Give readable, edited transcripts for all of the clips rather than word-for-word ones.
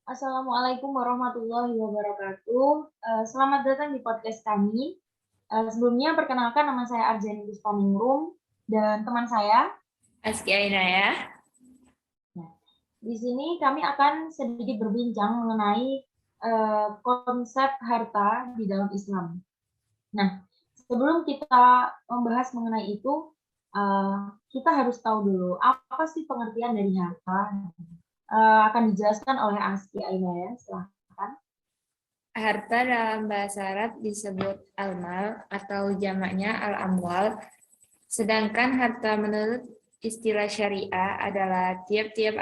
Assalamualaikum warahmatullahi wabarakatuh. Selamat datang di podcast kami. Sebelumnya perkenalkan nama saya Arjani Puspaningrum dan teman saya. Aski Ainaya. Nah, di sini kami akan sedikit berbincang mengenai konsep harta di dalam Islam. Nah, sebelum kita membahas mengenai itu, kita harus tahu dulu apa sih pengertian dari harta. Akan dijelaskan oleh Aski Ainaya. Silahkan. Harta dalam bahasa Arab disebut al-mal atau jamaknya al-amwal. Sedangkan harta menurut istilah syariah adalah setiap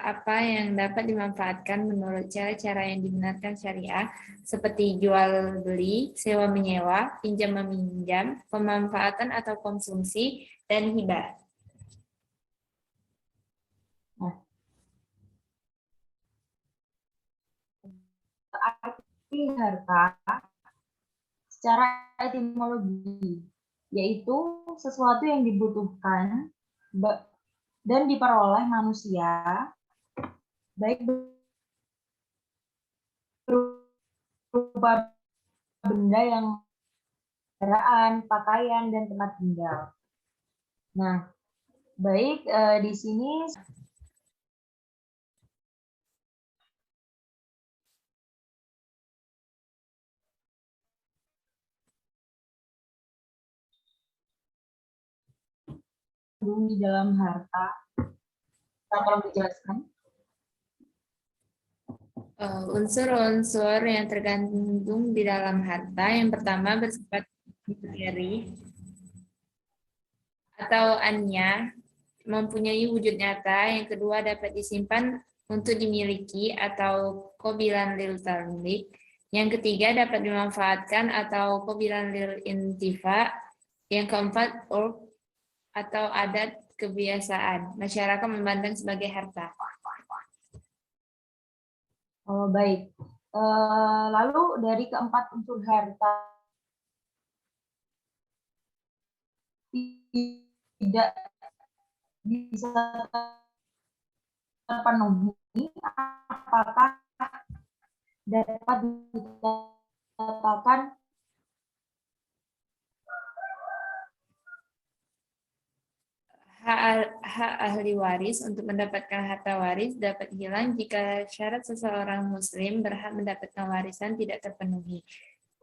apa yang dapat dimanfaatkan menurut cara-cara yang dibenarkan syariah, seperti jual beli, sewa menyewa, pinjam meminjam, pemanfaatan atau konsumsi, dan hibah. Arti harta secara etimologi, yaitu sesuatu yang dibutuhkan dan diperoleh manusia, baik berupa benda yang kendaraan, pakaian, dan tempat tinggal. Nah, baik di sini di dalam harta, tolong dijelaskan. Unsur-unsur yang tergantung di dalam harta, yang pertama bersifat materi atau anya, mempunyai wujud nyata, yang kedua dapat disimpan untuk dimiliki atau qabilan lil tamlik, yang ketiga dapat dimanfaatkan atau qabilan lil intifa, yang keempat urf atau adat kebiasaan masyarakat memandang sebagai harta. Oh, baik. Lalu dari keempat unsur harta tidak bisa terpenuhi, apakah dapat dikatakan Hak ahli waris untuk mendapatkan harta waris dapat hilang jika syarat seseorang muslim berhak mendapatkan warisan tidak terpenuhi.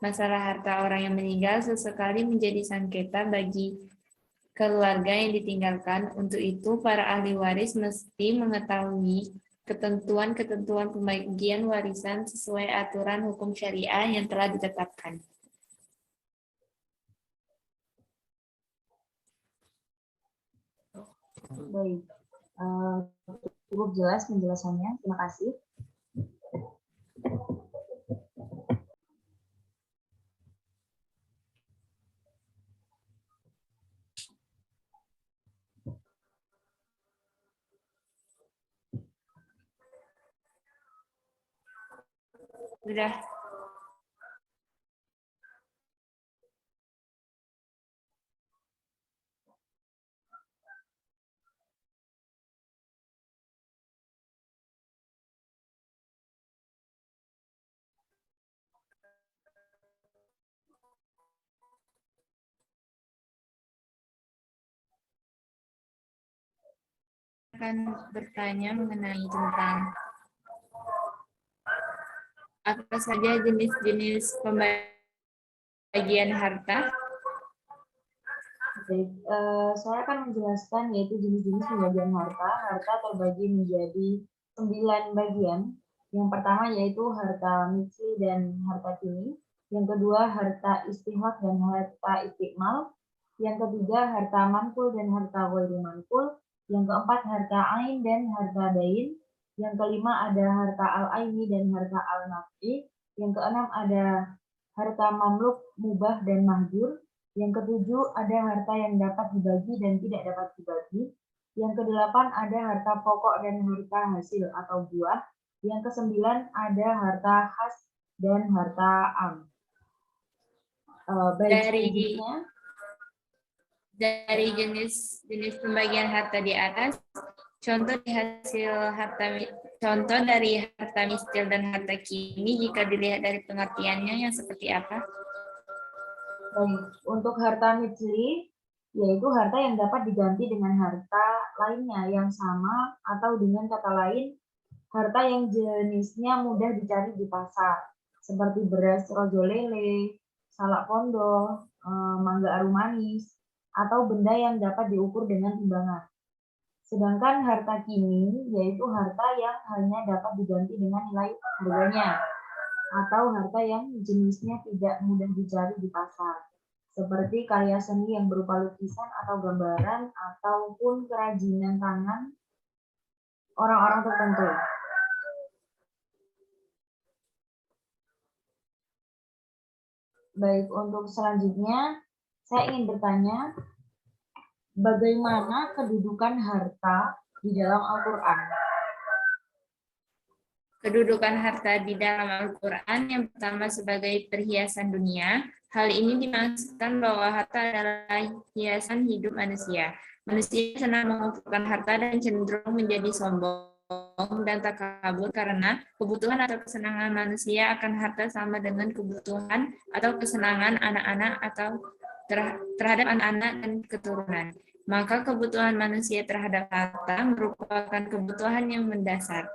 Masalah harta orang yang meninggal sesekali menjadi sengketa bagi keluarga yang ditinggalkan. Untuk itu, para ahli waris mesti mengetahui ketentuan-ketentuan pembagian warisan sesuai aturan hukum syariah yang telah ditetapkan. baik. Cukup jelas penjelasannya. Terima kasih. Sudah. Akan bertanya mengenai tentang apa saja jenis-jenis pembagian harta. Baik, saya akan menjelaskan yaitu jenis-jenis pembagian harta. Harta terbagi menjadi 9 bagian. Yang pertama yaitu harta misli dan harta kini. Yang kedua harta istihaq dan harta istiqmal. Yang ketiga harta manqul dan harta ghairu manqul. Yang keempat harta ain dan harta dain. Yang kelima ada harta al-aini dan harta al-naf'i. Yang keenam ada harta mamluk, mubah dan mahjur. Yang ketujuh ada harta yang dapat dibagi dan tidak dapat dibagi. Yang kedelapan ada harta pokok dan harta hasil atau buah. Yang kesembilan ada harta khas dan harta am. Dari jenis pembagian harta di atas, contoh di hasil harta Contoh dari harta mistil dan harta kini jika dilihat dari pengertiannya yang seperti apa? Baik, untuk harta mithli, yaitu harta yang dapat diganti dengan harta lainnya yang sama atau dengan kata lain, harta yang jenisnya mudah dicari di pasar, seperti beras rojo lele, salak pondo, mangga arum manis, atau benda yang dapat diukur dengan timbangan. Sedangkan harta kini yaitu harta yang hanya dapat diganti dengan nilai harganya atau harta yang jenisnya tidak mudah dicari di pasar, seperti karya seni yang berupa lukisan atau gambaran ataupun kerajinan tangan orang-orang tertentu. Baik, untuk selanjutnya saya ingin bertanya, bagaimana kedudukan harta di dalam Al-Quran? Kedudukan harta di dalam Al-Quran yang pertama sebagai perhiasan dunia. Hal ini dimaksudkan bahwa harta adalah hiasan hidup manusia. Manusia senang mengumpulkan harta dan cenderung menjadi sombong dan takabur karena kebutuhan atau kesenangan manusia akan harta sama dengan kebutuhan atau kesenangan anak-anak atau terhadap anak-anak dan keturunan. Maka kebutuhan manusia terhadap harta merupakan kebutuhan yang mendasar.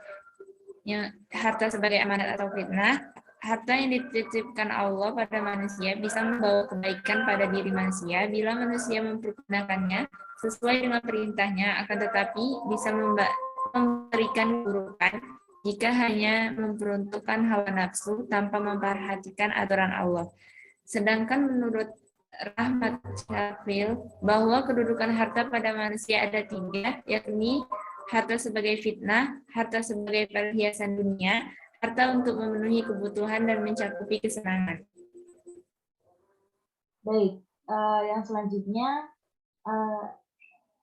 Yang harta sebagai amanat atau fitnah, harta yang dititipkan Allah pada manusia bisa membawa kebaikan pada diri manusia bila manusia mempergunakannya sesuai dengan perintahnya, akan tetapi bisa memberikan keburukan jika hanya memperuntukkan hawa nafsu tanpa memperhatikan aturan Allah. Sedangkan menurut Rahmat Syafil bahwa kedudukan harta pada manusia ada 3, yakni harta sebagai fitnah, harta sebagai perhiasan dunia, harta untuk memenuhi kebutuhan dan mencakupi kesenangan. Baik, yang selanjutnya,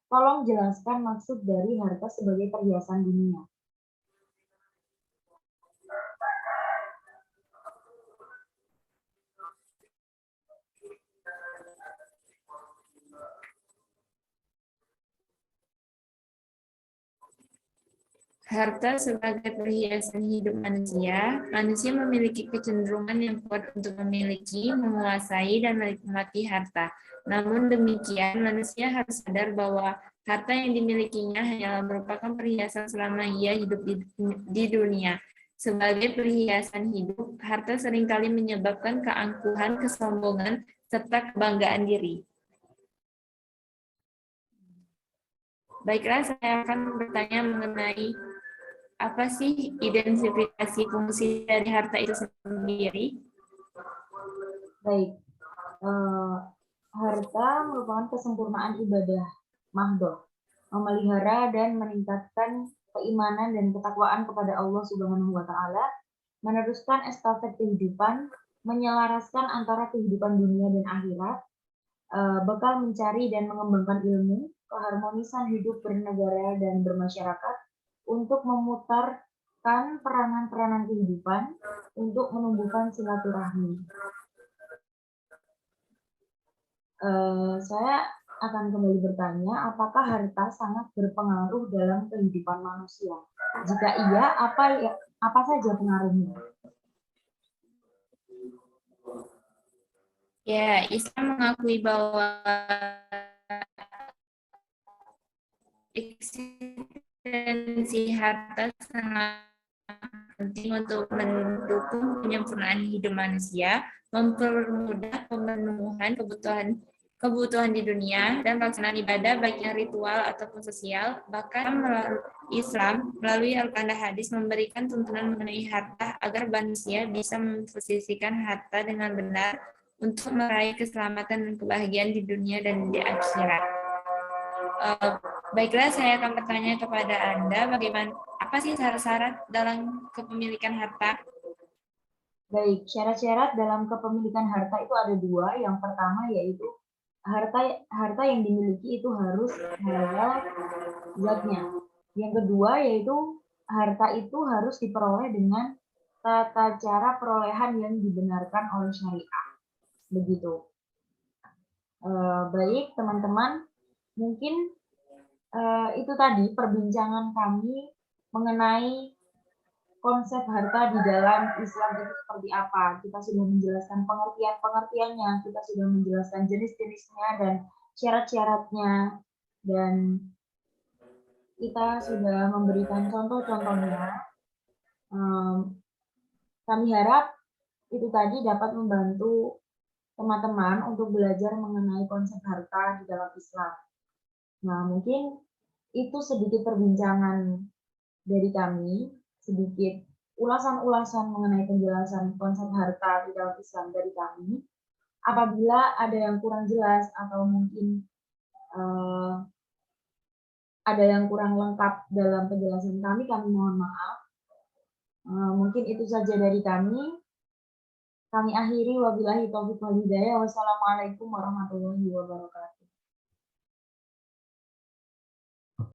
tolong jelaskan maksud dari harta sebagai perhiasan dunia. Harta sebagai perhiasan hidup manusia, manusia memiliki kecenderungan yang kuat untuk memiliki, menguasai, dan menikmati harta. Namun demikian, manusia harus sadar bahwa harta yang dimilikinya hanyalah merupakan perhiasan selama ia hidup di dunia. Sebagai perhiasan hidup, harta seringkali menyebabkan keangkuhan, kesombongan, serta kebanggaan diri. Baiklah, saya akan bertanya mengenai apa sih identifikasi fungsi dari harta itu sendiri? Baik, harta merupakan kesempurnaan ibadah mahdoh, memelihara dan meningkatkan keimanan dan ketakwaan kepada Allah Subhanahu wa Ta'ala, meneruskan estafet kehidupan, menyelaraskan antara kehidupan dunia dan akhirat, bekal mencari dan mengembangkan ilmu, keharmonisan hidup bernegara dan bermasyarakat, untuk memutarkan peranan-peranan kehidupan, untuk menumbuhkan silaturahmi. Saya akan kembali bertanya, apakah harta sangat berpengaruh dalam kehidupan manusia? Jika iya, apa saja pengaruhnya? Ya, Islam mengakui bahwa eksistensi harta sangat penting untuk mendukung penyempurnaan hidup manusia, mempermudah pemenuhan kebutuhan di dunia, dan pelaksanaan ibadah baik yang ritual ataupun sosial. Bahkan Islam melalui Al-Quran dan hadis memberikan tuntunan mengenai harta agar manusia bisa memposisikan harta dengan benar untuk meraih keselamatan dan kebahagiaan di dunia dan di akhirat. Baiklah, saya akan bertanya kepada Anda, apa sih syarat-syarat dalam kepemilikan harta? Baik, syarat-syarat dalam kepemilikan harta itu ada 2. Yang pertama yaitu harta yang dimiliki itu harus halal zatnya. Yang kedua yaitu harta itu harus diperoleh dengan tata cara perolehan yang dibenarkan oleh syariat. Begitu. Baik, teman-teman, mungkin itu tadi perbincangan kami mengenai konsep harta di dalam Islam itu seperti apa. Kita sudah menjelaskan pengertian-pengertiannya, kita sudah menjelaskan jenis-jenisnya dan syarat-syaratnya, dan kita sudah memberikan contoh-contohnya. Kami harap itu tadi dapat membantu teman-teman untuk belajar mengenai konsep harta di dalam Islam. Nah, mungkin itu sedikit perbincangan dari kami, sedikit ulasan-ulasan mengenai penjelasan konsep harta di dalam Islam dari kami. Apabila ada yang kurang jelas atau mungkin ada yang kurang lengkap dalam penjelasan kami mohon maaf. Mungkin itu saja dari kami. Kami akhiri, wabillahi taufiq wal hidayah. Wassalamualaikum warahmatullahi wabarakatuh.